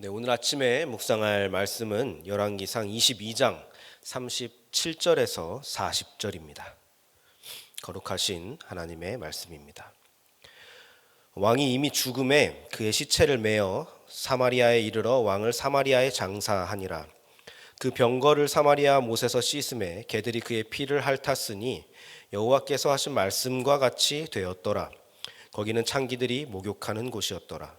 네, 오늘 아침에 묵상할 말씀은 열왕기상 22장 37절에서 40절입니다. 거룩하신 하나님의 말씀입니다. 왕이 이미 죽음에 그의 시체를 메어 사마리아에 이르러 왕을 사마리아에 장사하니라. 그 병거를 사마리아 못에서 씻음에 개들이 그의 피를 핥았으니 여호와께서 하신 말씀과 같이 되었더라. 거기는 창기들이 목욕하는 곳이었더라.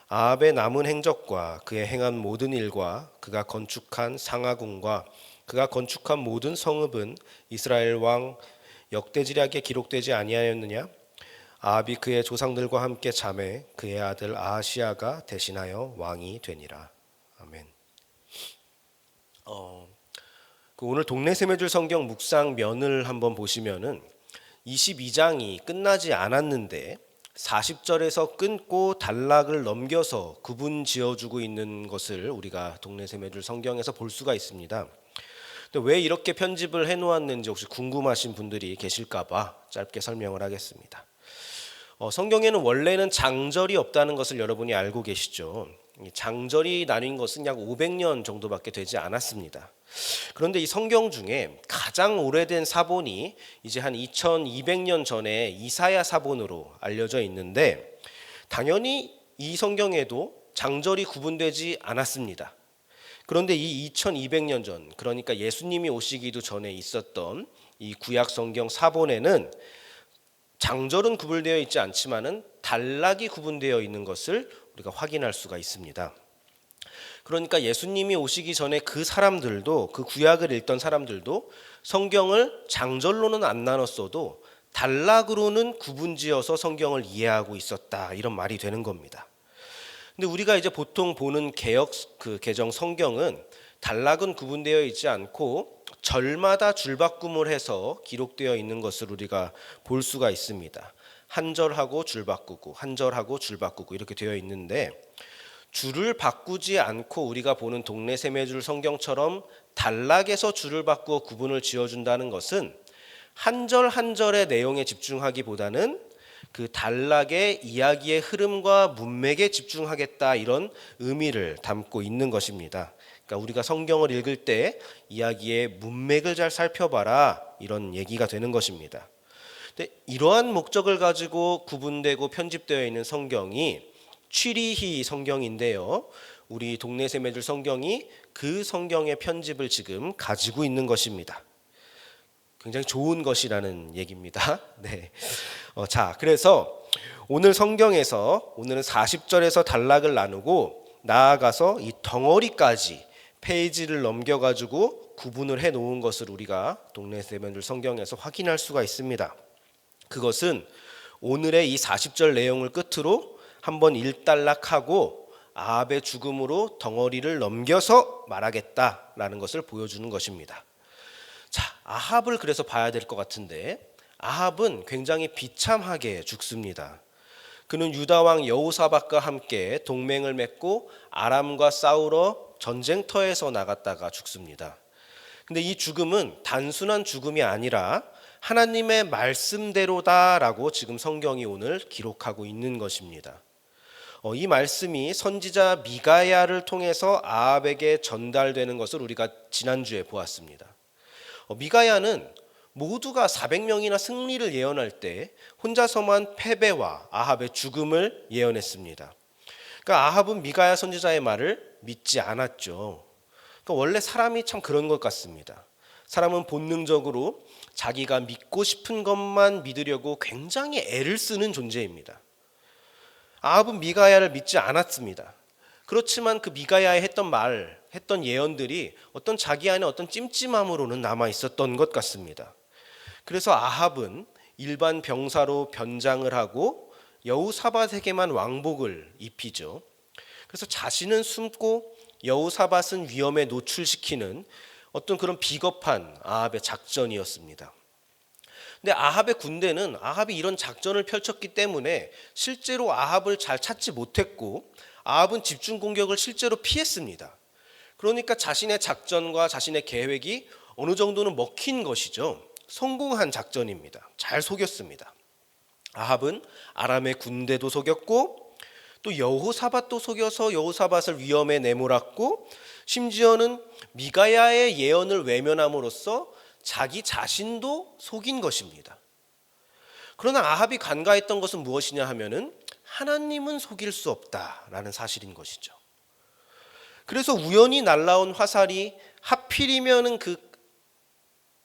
아합의 남은 행적과 그의 행한 모든 일과 그가 건축한 상하궁과 그가 건축한 모든 성읍은 이스라엘 왕 역대지략에 기록되지 아니하였느냐? 아합이 그의 조상들과 함께 잠에 그의 아들 아하시아가 대신하여 왕이 되니라. 아멘. 오늘 동네 세메줄 성경 묵상면을 한번 보시면은 22장이 끝나지 않았는데 40절에서 끊고 단락을 넘겨서 구분 지어주고 있는 것을 우리가 동네 세메줄 성경에서 볼 수가 있습니다. 근데 왜 이렇게 편집을 해놓았는지 혹시 궁금하신 분들이 계실까봐 짧게 설명을 하겠습니다. 성경에는 원래는 장절이 없다는 것을 여러분이 알고 계시죠. 장절이 나뉜 것은 약 500년 정도밖에 되지 않았습니다. 그런데 이 성경 중에 가장 오래된 사본이 이제 한 2200년 전에 이사야 사본으로 알려져 있는데, 당연히 이 성경에도 장절이 구분되지 않았습니다. 그런데 이 2200년 전, 그러니까 예수님이 오시기도 전에 있었던 이 구약 성경 사본에는 장절은 구분되어 있지 않지만은 단락이 구분되어 있는 것을 우리가 확인할 수가 있습니다. 그러니까 예수님이 오시기 전에 그 사람들도, 그 구약을 읽던 사람들도 성경을 장절로는 안 나눴어도 단락으로는 구분지어서 성경을 이해하고 있었다, 이런 말이 되는 겁니다. 근데 우리가 이제 보통 보는 개역 개정 성경은 단락은 구분되어 있지 않고 절마다 줄바꿈을 해서 기록되어 있는 것을 우리가 볼 수가 있습니다. 한 절하고 줄 바꾸고 한 절하고 줄 바꾸고 이렇게 되어 있는데, 줄을 바꾸지 않고 우리가 보는 동네 세메줄 성경처럼 단락에서 줄을 바꾸어 구분을 지어준다는 것은 한 절 한 절의 내용에 집중하기보다는 그 단락의 이야기의 흐름과 문맥에 집중하겠다, 이런 의미를 담고 있는 것입니다. 그러니까 우리가 성경을 읽을 때 이야기의 문맥을 잘 살펴봐라, 이런 얘기가 되는 것입니다. 근데 이러한 목적을 가지고 구분되고 편집되어 있는 성경이 취리히 성경인데요, 우리 동네 세메줄 성경이 그 성경의 편집을 지금 가지고 있는 것입니다. 굉장히 좋은 것이라는 얘기입니다. 네. 자, 그래서 오늘 성경에서 오늘은 40절에서 단락을 나누고 나아가서 이 덩어리까지 페이지를 넘겨가지고 구분을 해 놓은 것을 우리가 동네 세메줄 성경에서 확인할 수가 있습니다. 그것은 오늘의 이 40절 내용을 끝으로 한번 일단락하고 아합의 죽음으로 덩어리를 넘겨서 말하겠다라는 것을 보여주는 것입니다. 자, 아합을 그래서 봐야 될 것 같은데, 아합은 굉장히 비참하게 죽습니다. 그는 유다 왕 여호사밧과 함께 동맹을 맺고 아람과 싸우러 전쟁터에서 나갔다가 죽습니다. 근데 이 죽음은 단순한 죽음이 아니라 하나님의 말씀대로다라고 지금 성경이 오늘 기록하고 있는 것입니다. 이 말씀이 선지자 미가야를 통해서 아합에게 전달되는 것을 우리가 지난주에 보았습니다. 미가야는 모두가 400명이나 승리를 예언할 때 혼자서만 패배와 아합의 죽음을 예언했습니다. 그러니까 아합은 미가야 선지자의 말을 믿지 않았죠. 그러니까 원래 사람이 참 그런 것 같습니다. 사람은 본능적으로 자기가 믿고 싶은 것만 믿으려고 굉장히 애를 쓰는 존재입니다. 아합은 미가야를 믿지 않았습니다. 그렇지만 그 미가야에 했던 예언들이 어떤 자기 안에 어떤 찜찜함으로는 남아 있었던 것 같습니다. 그래서 아합은 일반 병사로 변장을 하고 여호사밧에게만 왕복을 입히죠. 그래서 자신은 숨고 여호사밧은 위험에 노출시키는 어떤 그런 비겁한 아합의 작전이었습니다. 근데 아합의 군대는 아합이 이런 작전을 펼쳤기 때문에 실제로 아합을 잘 찾지 못했고 아합은 집중 공격을 실제로 피했습니다. 그러니까 자신의 작전과 자신의 계획이 어느 정도는 먹힌 것이죠. 성공한 작전입니다. 잘 속였습니다. 아합은 아람의 군대도 속였고 또 여호사밧도 속여서 여호사밧을 위험에 내몰았고 심지어는 미가야의 예언을 외면함으로써 자기 자신도 속인 것입니다. 그러나 아합이 간과했던 것은 무엇이냐 하면은 하나님은 속일 수 없다라는 사실인 것이죠. 그래서 우연히 날라온 화살이 하필이면은 그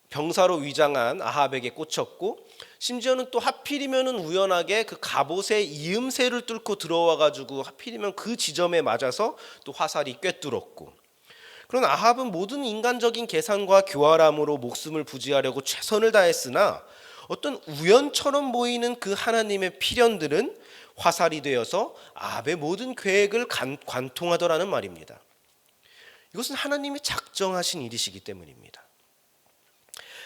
병사로 위장한 아합에게 꽂혔고 심지어는 또 하필이면은 우연하게 그 갑옷의 이음새를 뚫고 들어와 가지고 하필이면 그 지점에 맞아서 또 화살이 꿰뚫었고, 그런 아합은 모든 인간적인 계산과 교활함으로 목숨을 부지하려고 최선을 다했으나 어떤 우연처럼 보이는 그 하나님의 필연들은 화살이 되어서 아합의 모든 계획을 관통하더라는 말입니다. 이것은 하나님이 작정하신 일이시기 때문입니다.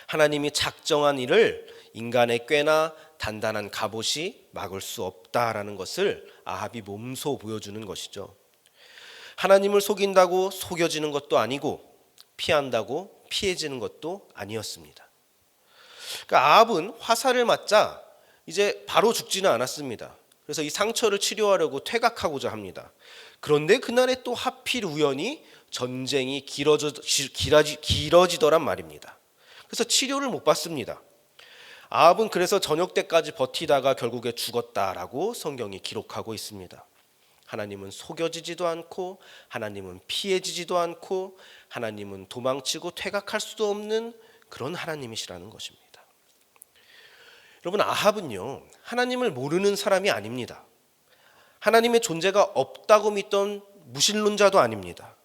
하나님이 작정한 일을 인간의 꾀나 단단한 갑옷이 막을 수 없다라는 것을 아합이 몸소 보여주는 것이죠. 하나님을 속인다고 속여지는 것도 아니고 피한다고 피해지는 것도 아니었습니다. 그러니까 아합은 화살을 맞자 이제 바로 죽지는 않았습니다. 그래서 이 상처를 치료하려고 퇴각하고자 합니다. 그런데 그날에 또 하필 우연히 전쟁이 길어지더란 말입니다. 그래서 치료를 못 받습니다. 아합은 그래서 저녁 때까지 버티다가 결국에 죽었다라고 성경이 기록하고 있습니다. 하나님은 속여지지도 않고 하나님은 피해지지도 않고 하나님은 도망치고 퇴각할 수도 없는 그런 하나님이시라는 것입니다. 여러분, 아합은요 하나님을 모르는 사람이 아닙니다. 하나님의 존재가 없다고 믿던 무신론자도 아닙니다.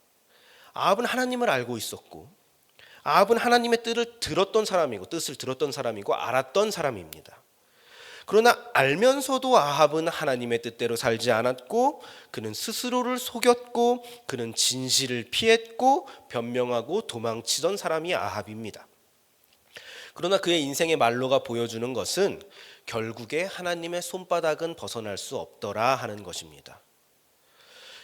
아합은 하나님을 알고 있었고 아합은 하나님의 뜻을 들었던 사람이고 알았던 사람입니다. 그러나 알면서도 아합은 하나님의 뜻대로 살지 않았고 그는 스스로를 속였고 그는 진실을 피했고 변명하고 도망치던 사람이 아합입니다. 그러나 그의 인생의 말로가 보여주는 것은 결국에 하나님의 손바닥은 벗어날 수 없더라 하는 것입니다.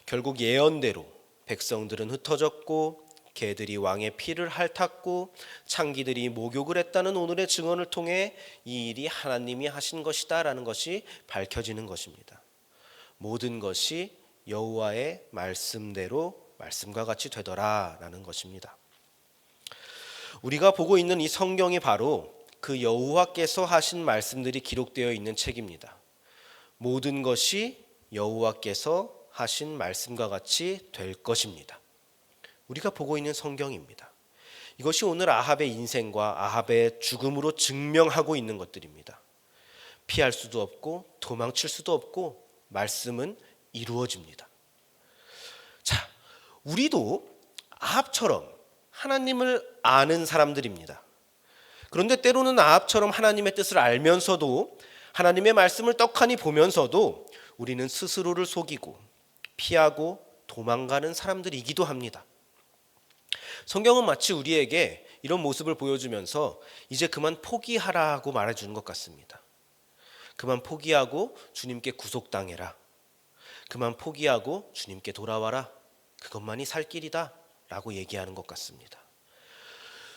결국 예언대로 백성들은 흩어졌고 개들이 왕의 피를 핥았고 창기들이 목욕을 했다는 오늘의 증언을 통해 이 일이 하나님이 하신 것이다 라는 것이 밝혀지는 것입니다. 모든 것이 여호와의 말씀대로 말씀과 같이 되더라 라는 것입니다. 우리가 보고 있는 이 성경이 바로 그 여호와께서 하신 말씀들이 기록되어 있는 책입니다. 모든 것이 여호와께서 하신 말씀과 같이 될 것입니다. 우리가 보고 있는 성경입니다. 이것이 오늘 아합의 인생과 아합의 죽음으로 증명하고 있는 것들입니다. 피할 수도 없고 도망칠 수도 없고 말씀은 이루어집니다. 자, 우리도 아합처럼 하나님을 아는 사람들입니다. 그런데 때로는 아합처럼 하나님의 뜻을 알면서도 하나님의 말씀을 떡하니 보면서도 우리는 스스로를 속이고 피하고 도망가는 사람들이기도 합니다. 성경은 마치 우리에게 이런 모습을 보여주면서 이제 그만 포기하라고 말해주는 것 같습니다. 그만 포기하고 주님께 구속당해라. 그만 포기하고 주님께 돌아와라. 그것만이 살 길이다 라고 얘기하는 것 같습니다.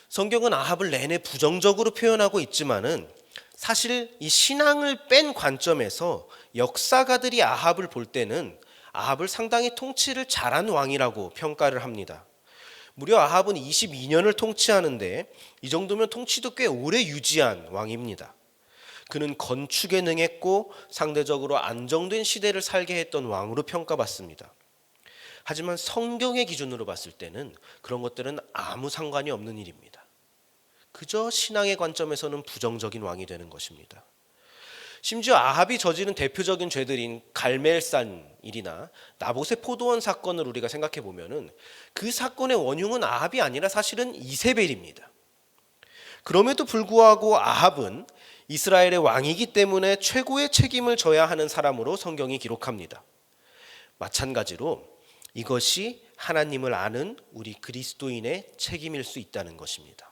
성경은 아합을 내내 부정적으로 표현하고 있지만은 사실 이 신앙을 뺀 관점에서 역사가들이 아합을 볼 때는 아합을 상당히 통치를 잘한 왕이라고 평가를 합니다. 무려 아합은 22년을 통치하는데 이 정도면 통치도 꽤 오래 유지한 왕입니다. 그는 건축에 능했고 상대적으로 안정된 시대를 살게 했던 왕으로 평가받습니다. 하지만 성경의 기준으로 봤을 때는 그런 것들은 아무 상관이 없는 일입니다. 그저 신앙의 관점에서는 부정적인 왕이 되는 것입니다. 심지어 아합이 저지른 대표적인 죄들인 갈멜산 일이나 나봇의 포도원 사건을 우리가 생각해 보면은 그 사건의 원흉은 아합이 아니라 사실은 이세벨입니다. 그럼에도 불구하고 아합은 이스라엘의 왕이기 때문에 최고의 책임을 져야 하는 사람으로 성경이 기록합니다. 마찬가지로 이것이 하나님을 아는 우리 그리스도인의 책임일 수 있다는 것입니다.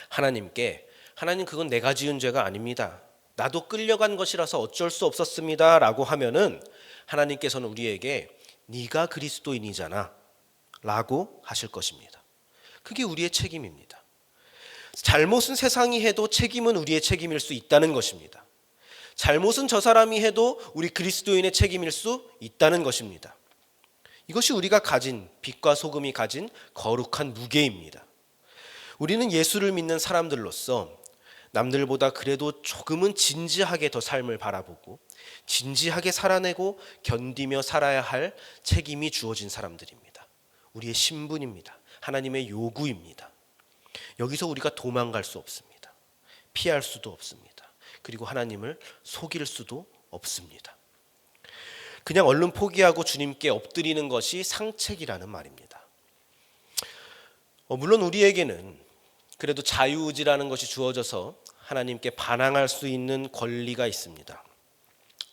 하나님께 하나님 그건 내가 지은 죄가 아닙니다. 나도 끌려간 것이라서 어쩔 수 없었습니다 라고 하면은 하나님께서는 우리에게 네가 그리스도인이잖아 라고 하실 것입니다. 그게 우리의 책임입니다. 잘못은 세상이 해도 책임은 우리의 책임일 수 있다는 것입니다. 잘못은 저 사람이 해도 우리 그리스도인의 책임일 수 있다는 것입니다. 이것이 우리가 가진, 빛과 소금이 가진 거룩한 무게입니다. 우리는 예수를 믿는 사람들로서 남들보다 그래도 조금은 진지하게 더 삶을 바라보고 진지하게 살아내고 견디며 살아야 할 책임이 주어진 사람들입니다. 우리의 신분입니다. 하나님의 요구입니다. 여기서 우리가 도망갈 수 없습니다. 피할 수도 없습니다. 그리고 하나님을 속일 수도 없습니다. 그냥 얼른 포기하고 주님께 엎드리는 것이 상책이라는 말입니다. 물론 우리에게는 그래도 자유의지라는 것이 주어져서 하나님께 반항할 수 있는 권리가 있습니다.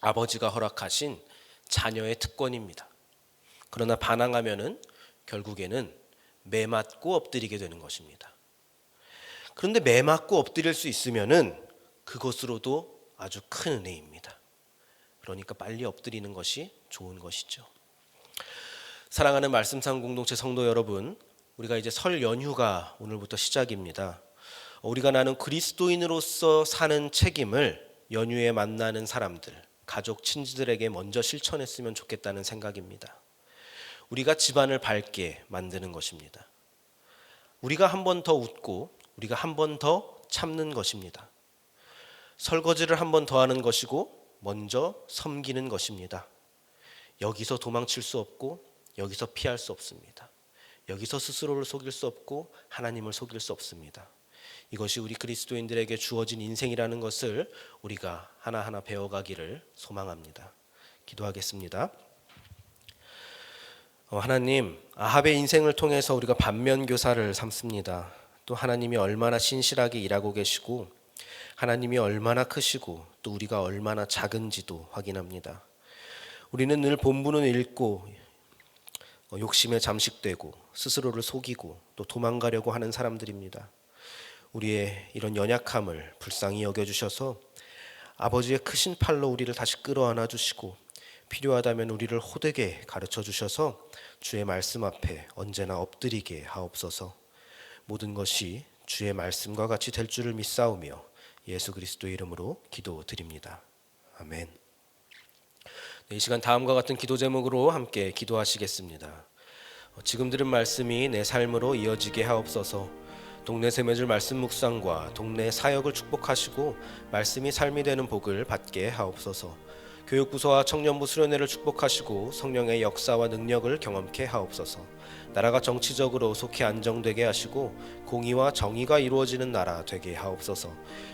아버지가 허락하신 자녀의 특권입니다. 그러나 반항하면은 결국에는 매맞고 엎드리게 되는 것입니다. 그런데 매맞고 엎드릴 수 있으면은 그것으로도 아주 큰 은혜입니다. 그러니까 빨리 엎드리는 것이 좋은 것이죠. 사랑하는 말씀상 공동체 성도 여러분, 우리가 이제 설 연휴가 오늘부터 시작입니다. 우리가 나는 그리스도인으로서 사는 책임을 연휴에 만나는 사람들, 가족, 친지들에게 먼저 실천했으면 좋겠다는 생각입니다. 우리가 집안을 밝게 만드는 것입니다. 우리가 한 번 더 웃고 우리가 한 번 더 참는 것입니다. 설거지를 한 번 더 하는 것이고 먼저 섬기는 것입니다. 여기서 도망칠 수 없고 여기서 피할 수 없습니다. 여기서 스스로를 속일 수 없고 하나님을 속일 수 없습니다. 이것이 우리 그리스도인들에게 주어진 인생이라는 것을 우리가 하나하나 배워가기를 소망합니다. 기도하겠습니다. 하나님, 아합의 인생을 통해서 우리가 반면교사를 삼습니다. 또 하나님이 얼마나 신실하게 일하고 계시고 하나님이 얼마나 크시고 또 우리가 얼마나 작은지도 확인합니다. 우리는 늘 본분은 읽고 욕심에 잠식되고 스스로를 속이고 또 도망가려고 하는 사람들입니다. 우리의 이런 연약함을 불쌍히 여겨주셔서 아버지의 크신 팔로 우리를 다시 끌어안아 주시고 필요하다면 우리를 호되게 가르쳐 주셔서 주의 말씀 앞에 언제나 엎드리게 하옵소서. 모든 것이 주의 말씀과 같이 될 줄을 믿사오며 예수 그리스도의 이름으로 기도드립니다. 아멘. 이 시간 다음과 같은 기도 제목으로 함께 기도하시겠습니다. 지금 들은 말씀이 내 삶으로 이어지게 하옵소서. 동네 샘매줄 말씀 묵상과 동네 사역을 축복하시고 말씀이 삶이 되는 복을 받게 하옵소서. 교육부서와 청년부 수련회를 축복하시고 성령의 역사와 능력을 경험케 하옵소서. 나라가 정치적으로 속히 안정되게 하시고 공의와 정의가 이루어지는 나라 되게 하옵소서.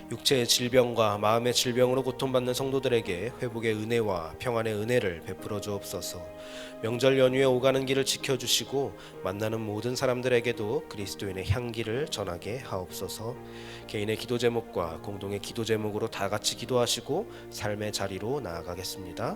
육체의 질병과 마음의 질병으로 고통받는 성도들에게 회복의 은혜와 평안의 은혜를 베풀어 주옵소서. 명절 연휴에 오가는 길을 지켜주시고 만나는 모든 사람들에게도 그리스도인의 향기를 전하게 하옵소서. 개인의 기도 제목과 공동의 기도 제목으로 다 같이 기도하시고 삶의 자리로 나아가겠습니다.